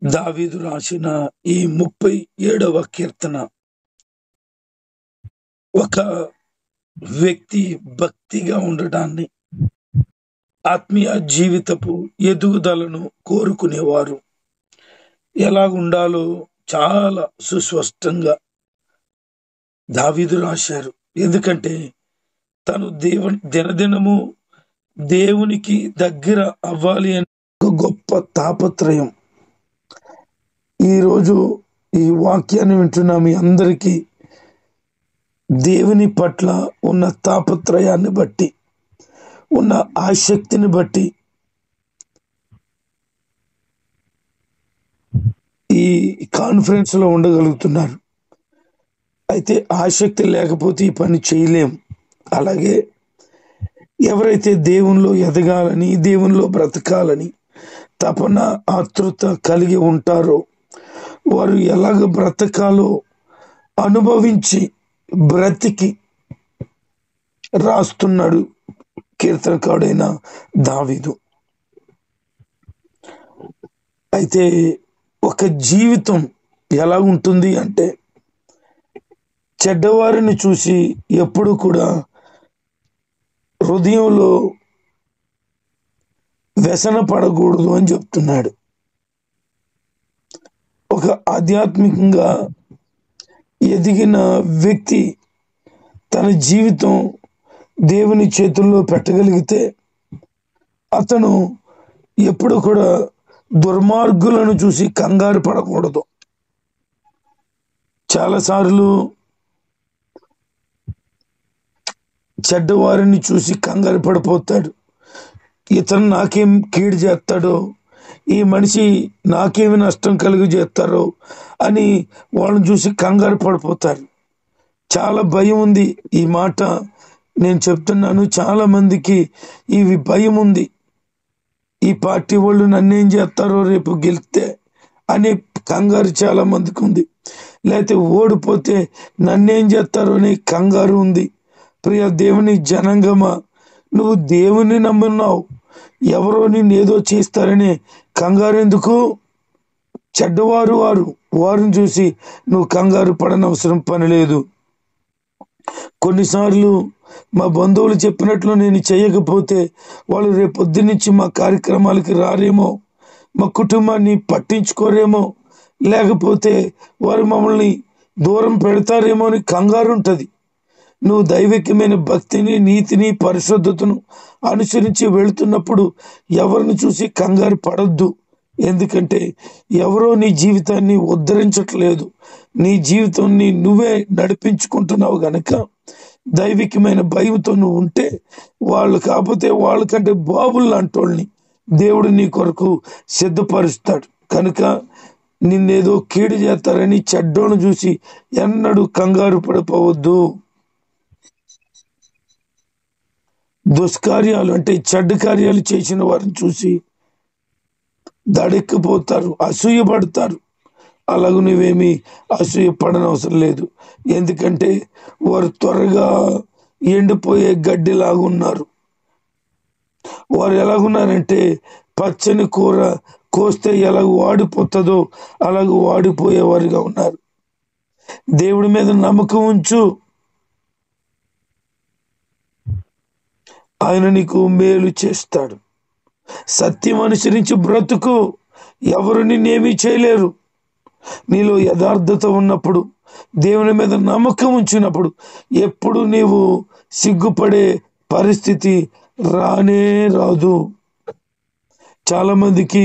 దావీదు రాసిన ఈ 37వ కీర్తన ఒక వ్యక్తి భక్తిగా ఉండడాన్ని, ఆత్మీయ జీవితపు ఎదుగుదలను కోరుకునేవారు ఎలా ఉండాలో చాలా సుస్పష్టంగా దావీదు రాశారు. ఎందుకంటే తను దినదినము దేవునికి దగ్గర అవ్వాలి అని ఒక గొప్ప తాపత్రయం. ఈరోజు ఈ వాక్యాన్ని వింటున్న మీ అందరికీ దేవుని పట్ల ఉన్న తాపత్రయాన్ని బట్టి, ఉన్న ఆసక్తిని బట్టి ఈ కాన్ఫరెన్స్ లో ఉండగలుగుతున్నారు. అయితే ఆసక్తి లేకపోతే ఈ పని చేయలేం. అలాగే ఎవరైతే దేవునిలో ఎదగాలని, దేవునిలో బ్రతకాలని తపన ఆతృత కలిగి ఉంటారో వారు ఎలాగ బ్రతకాలో అనుభవించి బ్రతికి రాస్తున్నాడు కీర్తనకారుడైన దావీదు. అయితే ఒక జీవితం ఎలా ఉంటుంది అంటే, చెడ్డవారిని చూసి ఎప్పుడు కూడా హృదయంలో వ్యసన పడకూడదు అని చెప్తున్నాడు. ఒక ఆధ్యాత్మికంగా ఎదిగిన వ్యక్తి తన జీవితం దేవుని చేతుల్లో పెట్టగలిగితే అతను ఎప్పుడు కూడా దుర్మార్గులను చూసి కంగారు పడకూడదు. చాలాసార్లు చెడ్డవారిని చూసి కంగారు పడిపోతాడు. ఇతను నాకేం కీడు చేస్తాడో, ఈ మనిషి నాకేమి నష్టం కలుగు చేస్తారో అని వాళ్ళని చూసి కంగారు పడిపోతారు. చాలా భయం ఉంది. ఈ మాట నేను చెప్తున్నాను, చాలా మందికి ఇవి భయం ఉంది. ఈ పార్టీ వాళ్ళు నన్నేం చేస్తారో రేపు గెలిస్తే అనే కంగారు చాలా మందికి ఉంది. లేకపోతే ఓడిపోతే నన్నేం చేస్తారో అనే కంగారు ఉంది. ప్రియ దేవుని జనాంగమా, నువ్వు దేవుని నమ్మున్నావు, ఎవరో నిన్నేదో చేస్తారని కంగారు ఎందుకు? చెడ్డవారు వారిని చూసి నువ్వు కంగారు పడనవసరం పని లేదు. కొన్నిసార్లు మా బంధువులు చెప్పినట్లు నేను చేయకపోతే వాళ్ళు రేపు పొద్దున్నుంచి మా కార్యక్రమాలకి రారేమో, మా కుటుంబాన్ని పట్టించుకోరేమో, లేకపోతే వారు మమ్మల్ని దూరం పెడతారేమో అని కంగారు ఉంటుంది. నువ్వు దైవికమైన భక్తిని, నీతిని, పరిశుద్ధతను అనుసరించి వెళుతున్నప్పుడు ఎవరిని చూసి కంగారు పడొద్దు. ఎందుకంటే ఎవరో నీ జీవితాన్ని ఉద్ధరించట్లేదు, నీ జీవితాన్ని నువ్వే నడిపించుకుంటున్నావు గనక దైవికమైన భయంతో నువ్వు ఉంటే వాళ్ళు కాకపోతే వాళ్ళకంటే బాబులు లాంటోళ్ళని దేవుడు నీ కొరకు సిద్ధపరుస్తాడు. కనుక నిన్నేదో కీడు చేస్తారని చెడ్డోను చూసి ఎన్నడూ కంగారు పడిపోవద్దు. దుష్కార్యాలు అంటే చెడ్డ కార్యాలు చేసిన వారిని చూసి దడెక్కిపోతారు, అసూయపడతారు. అలాగ నువ్వేమీ అసూయపడనవసరం లేదు. ఎందుకంటే వారు త్వరగా ఎండిపోయే గడ్డిలాగున్నారు. వారు ఎలాగున్నారంటే పచ్చని కూర కోస్తే ఎలాగ వాడిపోతుందో అలాగ వాడిపోయేవారుగా ఉన్నారు. దేవుడి మీద నమ్మకం ఉంచు, ఆయన నీకు మేలు చేస్తాడు. సత్యం అనుసరించి బ్రతుకు, ఎవరు నిన్నేమీ చేయలేరు. నీలో యథార్థత ఉన్నప్పుడు, దేవుని మీద నమ్మకం ఉంచినప్పుడు ఎప్పుడు నీవు సిగ్గుపడే పరిస్థితి రానే రాదు. చాలా మందికి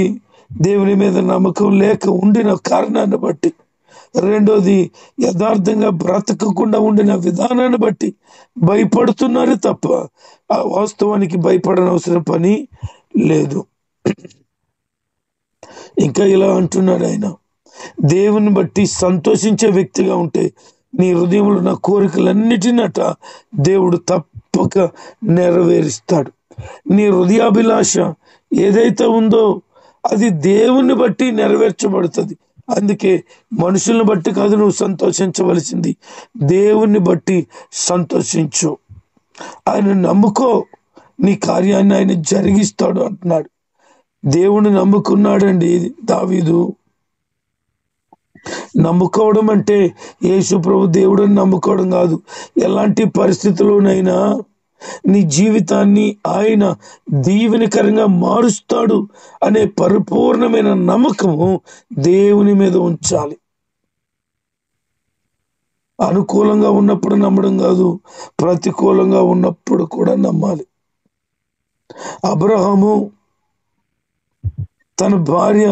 దేవుని మీద నమ్మకం లేక ఉండిన కారణాన్ని బట్టి, రెండోది యథార్థంగా బ్రతకకుండా ఉండిన విధానాన్ని బట్టి భయపడుతున్నారు తప్ప ఆ వాస్తవానికి భయపడనవసరం పని లేదు. ఇంకా ఇలా అంటున్నాడు ఆయన, దేవుని బట్టి సంతోషించే వ్యక్తిగా ఉంటే నీ హృదయంలో నా కోరికలన్నిటినట దేవుడు తప్పక నెరవేరుస్తాడు. నీ హృదయాభిలాష ఏదైతే ఉందో అది దేవుని బట్టి నెరవేర్చబడుతుంది. అందుకే మనుషుల్ని బట్టి కాదు నువ్వు సంతోషించవలసింది, దేవుణ్ణి బట్టి సంతోషించు. ఆయన నమ్ముకో, నీ కార్యాన్ని ఆయన జరిగిస్తాడు అంటున్నాడు. దేవుని నమ్ముకున్నాడండి దావీదు. నమ్ముకోవడం అంటే యేసు ప్రభు దేవుడని నమ్ముకోవడం కాదు. ఎలాంటి పరిస్థితుల్లోనైనా నీ జీవితాన్ని ఆయన దీవెనకరంగా మారుస్తాడు అనే పరిపూర్ణమైన నమ్మకము దేవుని మీద ఉంచాలి. అనుకూలంగా ఉన్నప్పుడు నమ్మడం కాదు, ప్రతికూలంగా ఉన్నప్పుడు కూడా నమ్మాలి. అబ్రహాము తన భార్య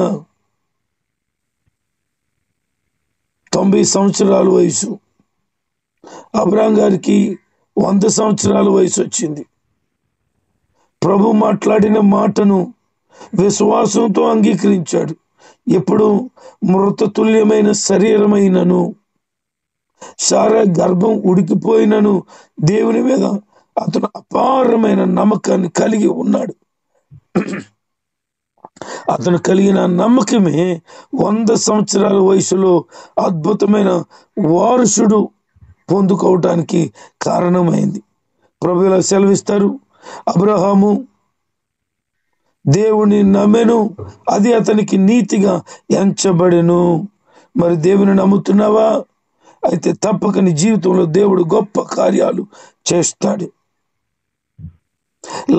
90 సంవత్సరాల వయసు, అబ్రహాం గారికి 100 సంవత్సరాల వయసు వచ్చింది. ప్రభు మాట్లాడిన మాటను విశ్వాసంతో అంగీకరించాడు. ఎప్పుడు మృతతుల్యమైన శరీరమైనను, సారా గర్భం ఉడికిపోయినను దేవుని మీద అతను అపారమైన నమ్మకాన్ని కలిగి ఉన్నాడు. అతను కలిగిన నమ్మకమే 100 సంవత్సరాల వయసులో అద్భుతమైన వారసుడు పొందుకోవటానికి కారణమైంది. ప్రభు ఇలా సెలవిస్తారు, అబ్రహాము దేవుని నమ్మెను, అది అతనికి నీతిగా ఎంచబడెను. మరి దేవుని నమ్ముతున్నావా? అయితే తప్పక నీ జీవితంలో దేవుడు గొప్ప కార్యాలు చేస్తాడు.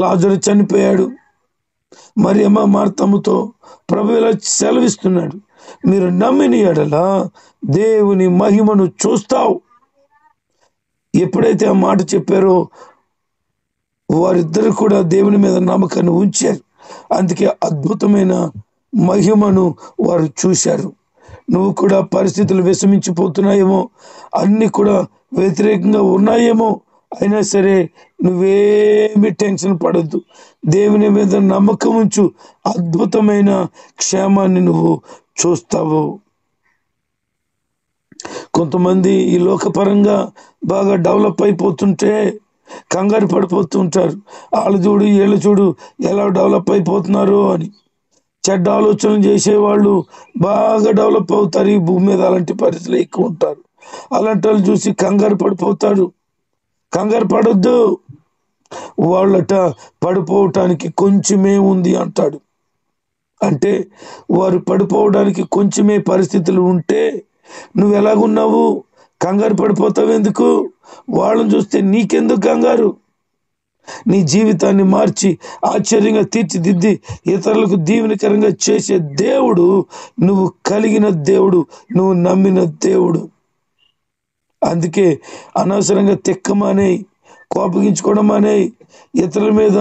లాజరు చనిపోయాడు. మరియమ్మ మార్తమ్మతో ప్రభు ఇలా సెలవిస్తున్నాడు, మీరు నమ్మిన ఎడల దేవుని మహిమను చూస్తావు. ఎప్పుడైతే ఆ మాట చెప్పారో వారిద్దరు కూడా దేవుని మీద నమ్మకాన్ని ఉంచారు. అందుకే అద్భుతమైన మహిమను వారు చూశారు. నువ్వు కూడా పరిస్థితులు విషమించిపోతున్నాయేమో, అన్ని కూడా వ్యతిరేకంగా ఉన్నాయేమో, అయినా సరే నువ్వేమి టెన్షన్ పడద్దు. దేవుని మీద నమ్మకం ఉంచు. అద్భుతమైన క్షేమాన్ని నువ్వు చూస్తావు. కొంతమంది ఈ లోకపరంగా బాగా డెవలప్ అయిపోతుంటే కంగారు పడిపోతుంటారు. వాళ్ళు చూడు, వీళ్ళు చూడు ఎలా డెవలప్ అయిపోతున్నారు అని. చెడ్డ ఆలోచనలు చేసేవాళ్ళు బాగా డెవలప్ అవుతారు ఈ భూమి మీద. అలాంటి పరిస్థితులు ఎక్కువ ఉంటారు. అలాంటి వాళ్ళు చూసి కంగారు పడిపోతారు. కంగారు పడొద్దు. వాళ్ళట పడిపోవటానికి కొంచెమే ఉంది అంటాడు. అంటే వారు పడిపోవడానికి కొంచెమే పరిస్థితులు ఉంటే నువ్వు ఎలాగున్నావు? కంగారు పడిపోతావు ఎందుకు? వాళ్ళని చూస్తే నీకెందుకు కంగారు? నీ జీవితాన్ని మార్చి ఆశ్చర్యంగా తీర్చిదిద్ది ఇతరులకు దీవెనకరంగా చేసే దేవుడు నువ్వు కలిగిన దేవుడు, నువ్వు నమ్మిన దేవుడు. అందుకే అనవసరంగా తిక్కమానేయి, కోపగించుకోవడం మానేయి, ఇతరుల మీద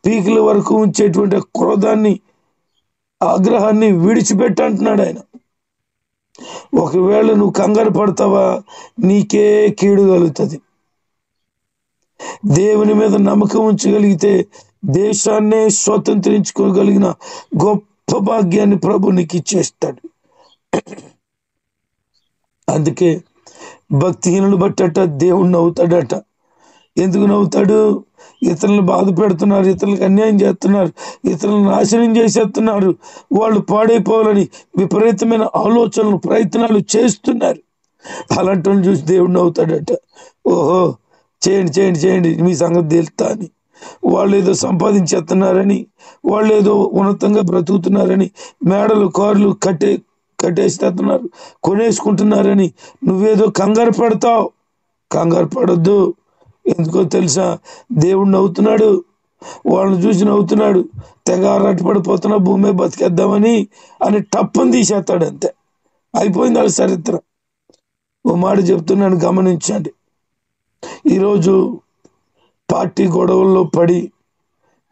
పీకుల వరకు ఉంచేటువంటి క్రోధాన్ని, ఆగ్రహాన్ని విడిచిపెట్టంటున్నాడు ఆయన. ఒకవేళ నువ్వు కంగారు పడతావా, నీకే కీడు కలుగుతుంది. దేవుని మీద నమ్మకం ఉంచగలిగితే దేశాన్నే స్వతంత్రించుకోగలిగిన గొప్ప భాగ్యాన్ని ప్రభు నీకు ఇచ్చేస్తాడు. అందుకే భక్తిహీనులు బట్టట దేవుడు నవ్వుతాడట. ఎందుకు నవ్వుతాడు? ఇతరులను బాధ పెడుతున్నారు, ఇతరులకు అన్యాయం చేస్తున్నారు, ఇతరులను నాశనం చేసేస్తున్నారు. వాళ్ళు పాడైపోవాలని విపరీతమైన ఆలోచనలు, ప్రయత్నాలు చేస్తున్నారు. అలాంటి వాళ్ళు చూసి దేవుడు నవ్వుతాడట. ఓహో, చేయండి చేయండి చేయండి, మీ సంగతి తెలుస్తా అని. వాళ్ళు ఏదో సంపాదించేస్తున్నారని, వాళ్ళు ఏదో ఉన్నతంగా బ్రతుకుతున్నారని, మేడలు కార్లు కట్టేస్తున్నారు, కొనేసుకుంటున్నారని నువ్వేదో కంగారు పడతావు. కంగారు పడొద్దు. ఎందుకో తెలుసా? దేవుడు నవ్వుతున్నాడు. వాళ్ళని చూసి నవ్వుతున్నాడు. తెగ ఆరాటపడిపోతున్నా భూమి బతికేద్దామని అని టప్పని తీసేస్తాడు. అంతే, అయిపోయింది వాళ్ళ చరిత్ర. ఓ మాట చెప్తున్నాను, గమనించండి. ఈరోజు పార్టీ గొడవల్లో పడి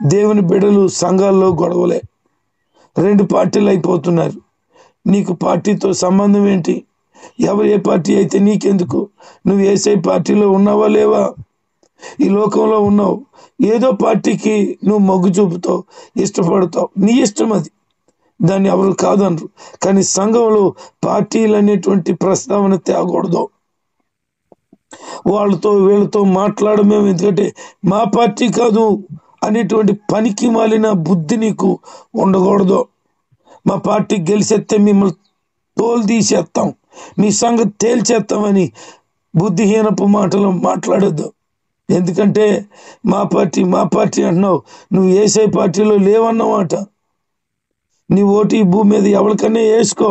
దేవుని బిడ్డలు సంఘాల్లో గొడవలే. 2 పార్టీలు అయిపోతున్నారు. నీకు పార్టీతో సంబంధం ఏంటి? ఎవరు ఏ పార్టీ అయితే నీకెందుకు? నువ్వు ఏసై పార్టీలో ఉన్నావా లేవా? ఈ లోకంలో ఉన్నావు. ఏదో పార్టీకి నువ్వు మొగ్గు చూపుతావు, ఇష్టపడతావు, నీ ఇష్టం అది. దాన్ని ఎవరు కాదనరు. కానీ సంఘంలో పార్టీలు అనేటువంటి ప్రస్తావన తేకూడదు. వాళ్ళతో వీళ్ళతో మాట్లాడమేమో, ఎందుకంటే మా పార్టీ కాదు అనేటువంటి పనికి మాలిన బుద్ధి నీకు ఉండకూడదు. మా పార్టీ గెలిచేస్తే మిమ్మల్ని తోలు తీసేస్తాం, మీ సంగతి తేల్చేస్తామని బుద్ధిహీనపు మాటలు మాట్లాడొద్దు. ఎందుకంటే మా పార్టీ అంటున్నావు, నువ్వు ఏసై పార్టీలో లేవన్నమాట. నీ ఓటు ఈ భూమి మీద ఎవరికన్నా వేసుకో,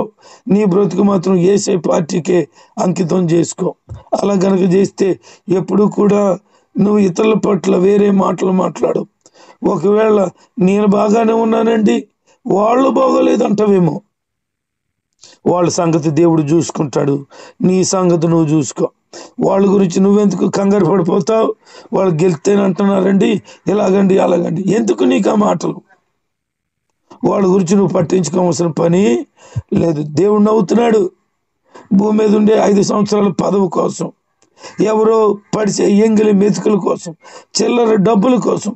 నీ బ్రతుకు మాత్రం ఏసే పార్టీకే అంకితం చేసుకో. అలా గనక చేస్తే ఎప్పుడు కూడా నువ్వు ఇతరుల పట్ల వేరే మాటలు మాట్లాడు. ఒకవేళ నేను బాగానే ఉన్నానండి, వాళ్ళు బాగోలేదంటావేమో. వాళ్ళ సంగతి దేవుడు చూసుకుంటాడు, నీ సంగతి నువ్వు చూసుకో. వాళ్ళ గురించి నువ్వెందుకు కంగారు పడిపోతావు? వాళ్ళు గెలిస్తేనంటున్నారండి, ఇలాగండి అలాగండి, ఎందుకు నీకు ఆ మాటలు? వాళ్ళ గురించి నువ్వు పట్టించుకోవాల్సిన పని లేదు. దేవుడు నవ్వుతున్నాడు. భూమి మీద ఉండే 5 సంవత్సరాల పదవి కోసం, ఎవరో పడిచే ఎంగిలి మెతుకుల కోసం, చిల్లర డబ్బుల కోసం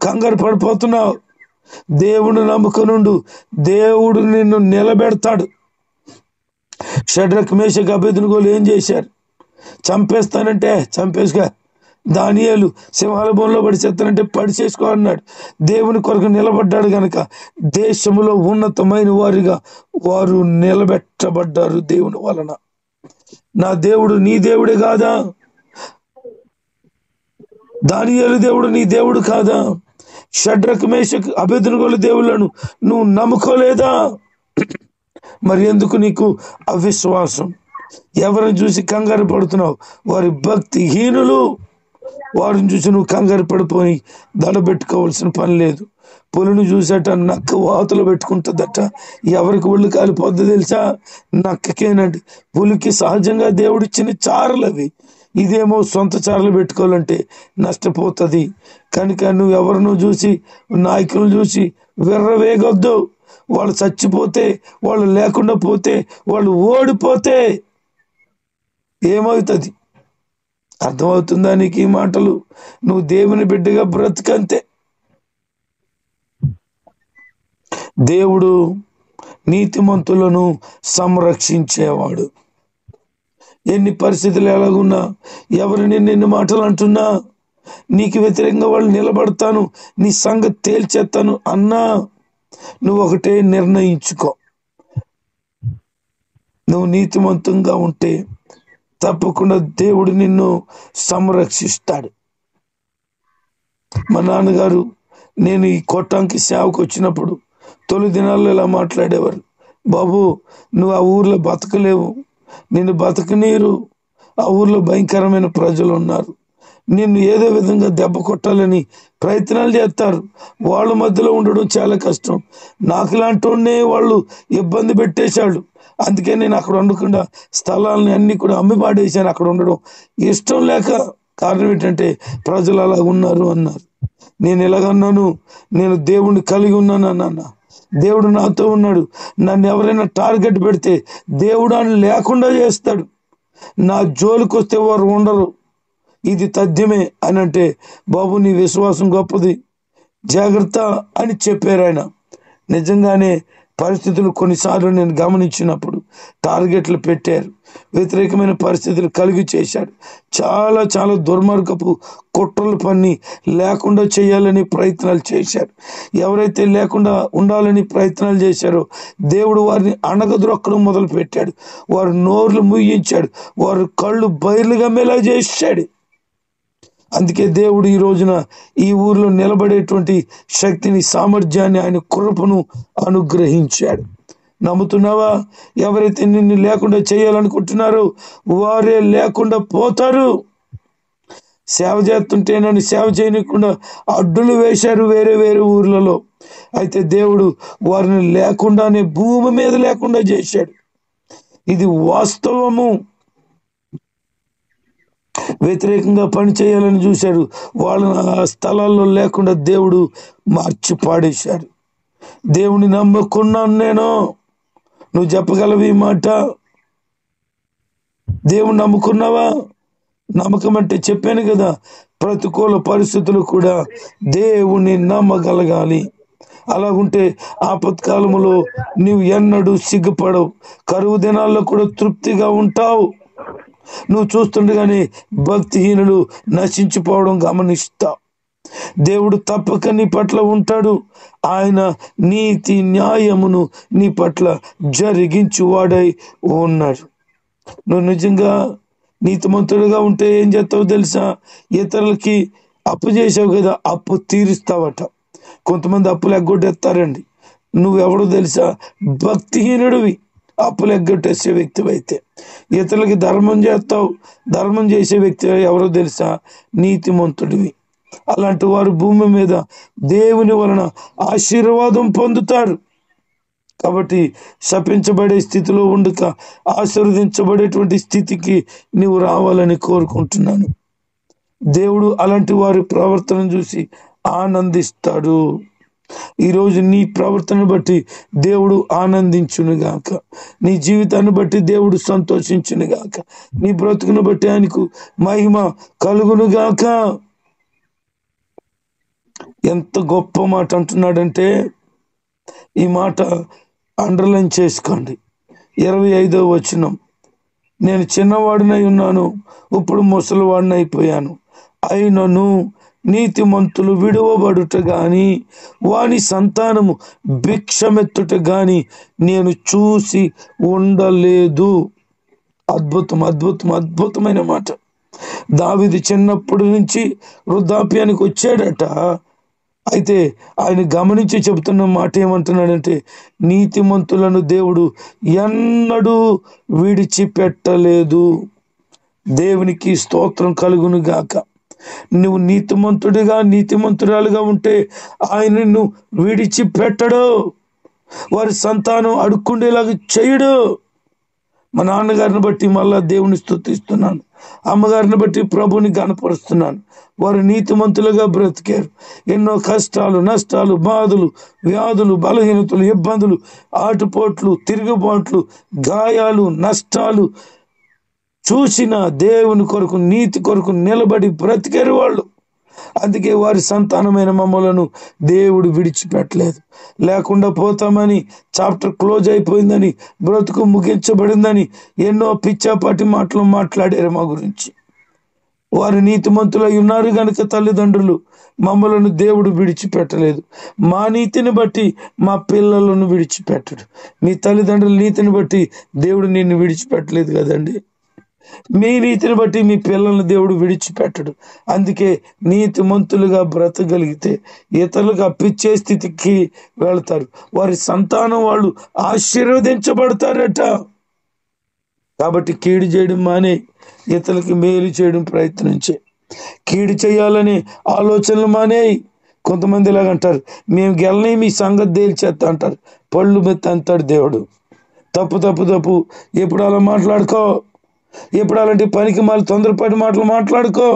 కంగారు పడిపోతున్నావు. దేవుడు నమ్ముకునుండు, దేవుడు నిన్ను నిలబెడతాడు. షడ్రక్ మేషక్ అబేద్నెగోలు ఏం చేశారు? చంపేస్తానంటే చంపేసుగా. దానియేలు సింహాల బోన్లో పడిచేస్తానంటే పడిచేసుకో అన్నాడు. దేవుని కొరకు నిలబడ్డాడు గనక దేశంలో ఉన్నతమైన వారిగా వారు నిలబెట్టబడ్డారు దేవుని వలన. నా దేవుడు నీ దేవుడే కాదా? దానియేలు దేవుడు నీ దేవుడు కాదా? షడ్రక్ మేషక్ అబేద్నెగోలు దేవుళ్ళను నువ్వు నమ్ముకోలేదా? మరి ఎందుకు నీకు అవిశ్వాసం? ఎవరిని చూసి కంగారు పడుతున్నావు? వారి భక్తిహీనులు. వారిని చూసి నువ్వు కంగారు పడిపోయి దడబెట్టుకోవాల్సిన పని లేదు. పులిని చూసేట నక్క వాతలు పెట్టుకుంటుందట. ఎవరికి ఒళ్ళు కాలిపోద్ది తెలుసా? నక్కకేనండి. పులికి సహజంగా దేవుడిచ్చిన చారలు అవి. ఇదేమో సొంత చారలు పెట్టుకోవాలంటే నష్టపోతుంది. కనుక నువ్వు ఎవరినో చూసి, నాయకులను చూసి విర్రవేగొద్దు. వాళ్ళు చచ్చిపోతే, వాళ్ళు లేకుండా పోతే, వాళ్ళు ఓడిపోతే ఏమవుతుంది? అర్థమవుతుందా నీకు ఈ మాటలు? నువ్వు దేవుని బిడ్డగా బ్రతుకంతే. దేవుడు నీతిమంతులను సంరక్షించేవాడు. ఎన్ని పరిస్థితులు ఎలాగున్నా, ఎవరిని ఎన్ని మాటలు అంటున్నా, నీకు వ్యతిరేకంగా వాళ్ళు నిలబడతాను, నీ సంగతి తేల్చేస్తాను అన్నా, నువ్వు ఒకటే నిర్ణయించుకో. నువ్వు నీతిమంతంగా ఉంటే తప్పకుండా దేవుడు నిన్ను సంరక్షిస్తాడు. మా నాన్నగారు నేను ఈ కొట్టాంకి సేవకు వచ్చినప్పుడు తొలి దినాల్లో ఇలా మాట్లాడేవారు. బాబు, నువ్వు ఆ ఊర్లో బతకలేవు, నిన్ను బతకనీరు. ఆ ఊర్లో భయంకరమైన ప్రజలు ఉన్నారు, నిన్ను ఏదో విధంగా దెబ్బ కొట్టాలని ప్రయత్నాలు చేస్తారు. వాళ్ళ మధ్యలో ఉండడం చాలా కష్టం. నాకు ఇలాంటి వాళ్ళు ఇబ్బంది పెట్టేశాడు. అందుకే నేను అక్కడ ఉండకుండా స్థలాలని అన్ని కూడా అమ్మి పాడేశాను. అక్కడ ఉండడం ఇష్టం లేక. కారణం ఏంటంటే ప్రజలు అలా ఉన్నారు అన్నారు. నేను ఎలాగన్నాను? నేను దేవుణ్ణి కలిగి ఉన్నాను అన్న. దేవుడు నాతో ఉన్నాడు. నన్ను ఎవరైనా టార్గెట్ పెడితే దేవుడు అని లేకుండా చేస్తాడు. నా జోలికి వస్తే వారు ఉండరు. ఇది తథ్యమే అని అంటే, బాబు నీ విశ్వాసం గొప్పది, జాగ్రత్త అని చెప్పారు ఆయన. నిజంగానే పరిస్థితులు కొన్నిసార్లు నేను గమనించినప్పుడు టార్గెట్లు పెట్టారు, వ్యతిరేకమైన పరిస్థితులు కలిగి చేశాడు. చాలా చాలా దుర్మార్గపు కుట్రలు పన్ని లేకుండా చేయాలని ప్రయత్నాలు చేశారు. ఎవరైతే లేకుండా ఉండాలని ప్రయత్నాలు చేశారో దేవుడు వారిని అణగద్రొక్కడం మొదలు పెట్టాడు. వారు నోర్లు ముయ్యించాడు, వారు కళ్ళు బయలుగా మెలా చేశాడు. అందుకే దేవుడు ఈ రోజున ఈ ఊరిలో నిలబడేటువంటి శక్తిని, సామర్థ్యాన్ని, ఆయన కృపను అనుగ్రహించాడు. నమ్ముతున్నావా? ఎవరైతే నిన్ను లేకుండా చేయాలనుకుంటున్నారో వారే లేకుండా పోతారు. సేవ చేస్తుంటే నన్ను సేవ చేయకుండా అడ్డులు వేశారు వేరే వేరే ఊర్లలో. అయితే దేవుడు వారిని లేకుండానే భూమి మీద లేకుండా చేశాడు. ఇది వాస్తవము. వ్యతిరేకంగా పని చేయాలని చూశారు, వాళ్ళని ఆ స్థలాల్లో లేకుండా దేవుడు మార్చి పాడేశాడు. దేవుని నమ్ముకున్నాను నేను. నువ్వు చెప్పగలవు ఈ మాట? దేవుని నమ్ముకున్నావా? నమ్మకం అంటే చెప్పాను కదా, ప్రతికూల పరిస్థితులు కూడా దేవుని నమ్మగలగాలి. అలాగుంటే ఆపత్కాలములో నువ్వు ఎన్నడూ సిగ్గుపడవు. కరువు దినాల్లో కూడా తృప్తిగా ఉంటావు. నువ్వు చూస్తుండగానే భక్తిహీనులు నశించిపోవడం గమనిస్తావు. దేవుడు తప్పక నీ పట్ల ఉంటాడు. ఆయన నీతి న్యాయమును నీ పట్ల జరిగించువాడై ఉన్నాడు. నువ్వు నిజంగా నీతిమంతుడుగా ఉంటే ఏం చేస్తావు తెలుసా? ఇతరులకి అప్పు చేసావు కదా, అప్పు తీరుస్తావట. కొంతమంది అప్పులు ఎగ్గొట్టేస్తారండి. నువ్వెవడో తెలుసా? భక్తిహీనుడివి. అప్పులు ఎగ్గొట్టేసే వ్యక్తివైతే ఇతరులకి ధర్మం చేస్తావు. ధర్మం చేసే వ్యక్తి ఎవరో తెలుసా? నీతిమంతుడివి. అలాంటి వారు భూమి మీద దేవుని వలన ఆశీర్వాదం పొందుతారు. కాబట్టి శపించబడే స్థితిలో ఉండక ఆశీర్వదించబడేటువంటి స్థితికి నీవు రావాలని కోరుకుంటున్నాను. దేవుడు అలాంటి వారి ప్రవర్తన చూసి ఆనందిస్తాడు. ఈరోజు నీ ప్రవర్తన బట్టి దేవుడు ఆనందించునుగాక. నీ జీవితాన్ని బట్టి దేవుడు సంతోషించునుగాక. నీ బ్రతుకును బట్టి ఆయనకు మహిమ కలుగునుగాక. ఎంత గొప్ప మాట అంటున్నాడంటే, ఈ మాట అండర్లైన్ చేసుకోండి. 25వ వచనం, నేను చిన్నవాడినై ఉన్నాను, ఇప్పుడు ముసలివాడిని అయిపోయాను. అయినను నీతిమంతులు విడువబడుట గాని వాని సంతానము భిక్షమెత్తుట గాని నేను చూసి ఉండలేదు. అద్భుతం, అద్భుతం, అద్భుతమైన మాట. దావీదు చిన్నప్పటి నుంచి వృద్ధాప్యానికి వచ్చాడట. అయితే ఆయన గమనించి చెబుతున్న మాట ఏమంటున్నాడంటే, నీతిమంతులను దేవుడు ఎన్నడూ విడిచిపెట్టలేదు. దేవునికి స్తోత్రం కలుగును గాక. నువ్వు నీతిమంతుడిగా నీతిమంతురాలుగా ఉంటే ఆయన నిన్ను విడిచిపెట్టడు. వారి సంతానం అడుక్కుండేలాగా చేయడు. మా నాన్నగారిని బట్టి మళ్ళా దేవుని స్తుతిస్తున్నాను. అమ్మగారిని బట్టి ప్రభుని గణపరుస్తున్నాను. వారు నీతిమంతులుగా బ్రతికారు. ఎన్నో కష్టాలు, నష్టాలు, బాధలు, వ్యాధులు, బలహీనతలు, ఇబ్బందులు, ఆటుపోట్లు, తిరుగుబాట్లు, గాయాలు, నష్టాలు చూసిన దేవుని కొరకు, నీతి కొరకు నిలబడి బ్రతికారు వాళ్ళు. అందుకే వారి సంతానమైన మమ్మలను దేవుడు విడిచిపెట్టలేదు. లేకుండా పోతామని, చాప్టర్ క్లోజ్ అయిపోయిందని, బ్రతుకు ముగించబడిందని ఎన్నో పిచ్చాపాటి మాటలు మాట్లాడారు మా గురించి. వారు నీతిమంతులై ఉన్నారు కనుక తల్లిదండ్రులు మమ్మలను దేవుడు విడిచిపెట్టలేదు. మా నీతిని బట్టి మా పిల్లలను విడిచిపెట్టడు. మీ తల్లిదండ్రుల నీతిని బట్టి దేవుడు నిన్ను విడిచిపెట్టలేదు కదండి. మీ నీతిని బట్టి మీ పిల్లల్ని దేవుడు విడిచిపెట్టడు. అందుకే నీతిమంతులుగా బ్రతకగలిగితే ఇతరులకు అప్పిచ్చే స్థితికి వెళతారు. వారి సంతానం వాళ్ళు ఆశీర్వదించబడతారట. కాబట్టి కీడు చేయడం మానే, ఇతరులకి మేలు చేయడం ప్రయత్నించే. కీడు చేయాలనే ఆలోచనలు మానేయి. కొంతమంది ఇలాగంటారు, మేము గెలని మీ సంగతి తేల్చేస్తా అంటారు. పళ్ళు మెత్త అంటాడు దేవుడు. తప్పు తప్పు తప్పు. ఎప్పుడు అలా మాట్లాడుకో. ఎప్పుడు అలాంటి పనికి మళ్ళీ తొందరపాటి మాటలు మాట్లాడుకో.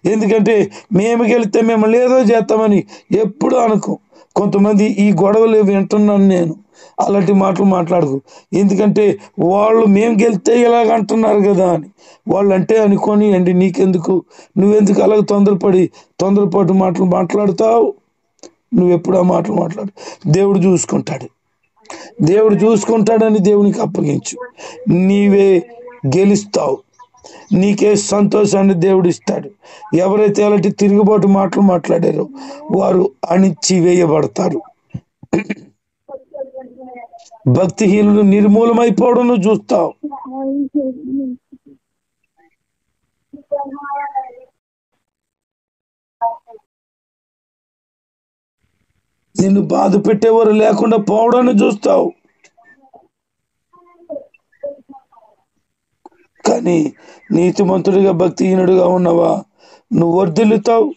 ఎందుకంటే మేము గెలిస్తే మిమ్మల్ని ఏదో చేస్తామని ఎప్పుడు అనుకో. కొంతమంది ఈ గొడవలు వింటున్నాను నేను. అలాంటి మాటలు మాట్లాడుకో. ఎందుకంటే వాళ్ళు మేము గెలిస్తే ఇలాగ అంటున్నారు కదా అని వాళ్ళు అంటే అనుకొని అండి. నీకెందుకు? నువ్వెందుకు అలాగ తొందరపాటు మాటలు మాట్లాడుతావు? నువ్వెప్పుడు ఆ మాటలు మాట్లాడు. దేవుడు చూసుకుంటాడు. దేవుడు చూసుకుంటాడని దేవునికి అప్పగించు. నీవే గెలుస్తావు. నీకే సంతోషాన్ని దేవుడు ఇస్తాడు. ఎవరైతే అలాంటి తిరుగుబాటు మాటలు మాట్లాడారో వారు అణిచివేయబడతారు. భక్తిహీనులు నిర్మూలమైపోవడం నువ్వు చూస్తావు. నిన్ను బాధ పెట్టేవారు లేకుండా పోవడాన్ని చూస్తావు. కానీ నీతిమంతుడిగా భక్తిహీనుడిగా ఉన్నవా, నువ్వు వర్ధిల్లుతావు,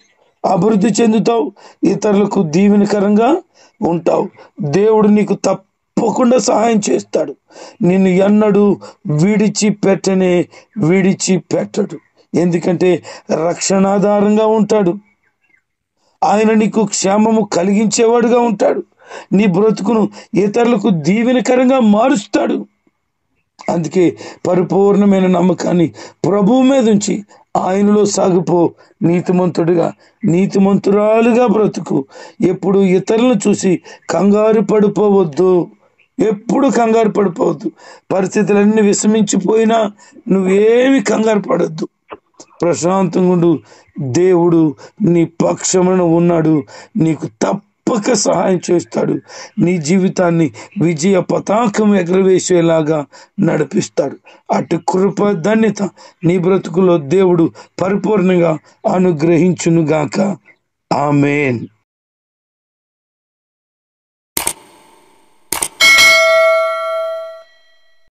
అభివృద్ధి చెందుతావు, ఇతరులకు దీవెనకరంగా ఉంటావు. దేవుడు నీకు తప్పకుండా సహాయం చేస్తాడు. నిన్ను ఎన్నడూ విడిచిపెట్టడు. ఎందుకంటే రక్షణాధారంగా ఉంటాడు. ఆయన నీకు క్షేమము కలిగించేవాడుగా ఉంటాడు. నీ బ్రతుకును ఇతరులకు దీవెనకరంగా మారుస్తాడు. అందుకే పరిపూర్ణమైన నమ్మకాన్ని ప్రభువు మీద ఉంచి ఆయనలో సాగిపో. నీతిమంతుడిగా నీతిమంతురాలుగా బ్రతుకు. ఎప్పుడు ఇతరులను చూసి కంగారు పడిపోవద్దు. ఎప్పుడు కంగారు పడిపోవద్దు. పరిస్థితులన్నీ విషమించిపోయినా నువ్వేమి కంగారు పడద్దు. ప్రశాంతంగా ఉండు. దేవుడు నీ పక్షమున ఉన్నాడు. నీకు తప్పక సహాయం చేస్తాడు. నీ జీవితాన్ని విజయ పతాకం ఎగరవేసేలాగా నడిపిస్తాడు. అటు కృప ధన్యత నీ బ్రతుకులో దేవుడు పరిపూర్ణంగా అనుగ్రహించునుగాక. ఆమేన్.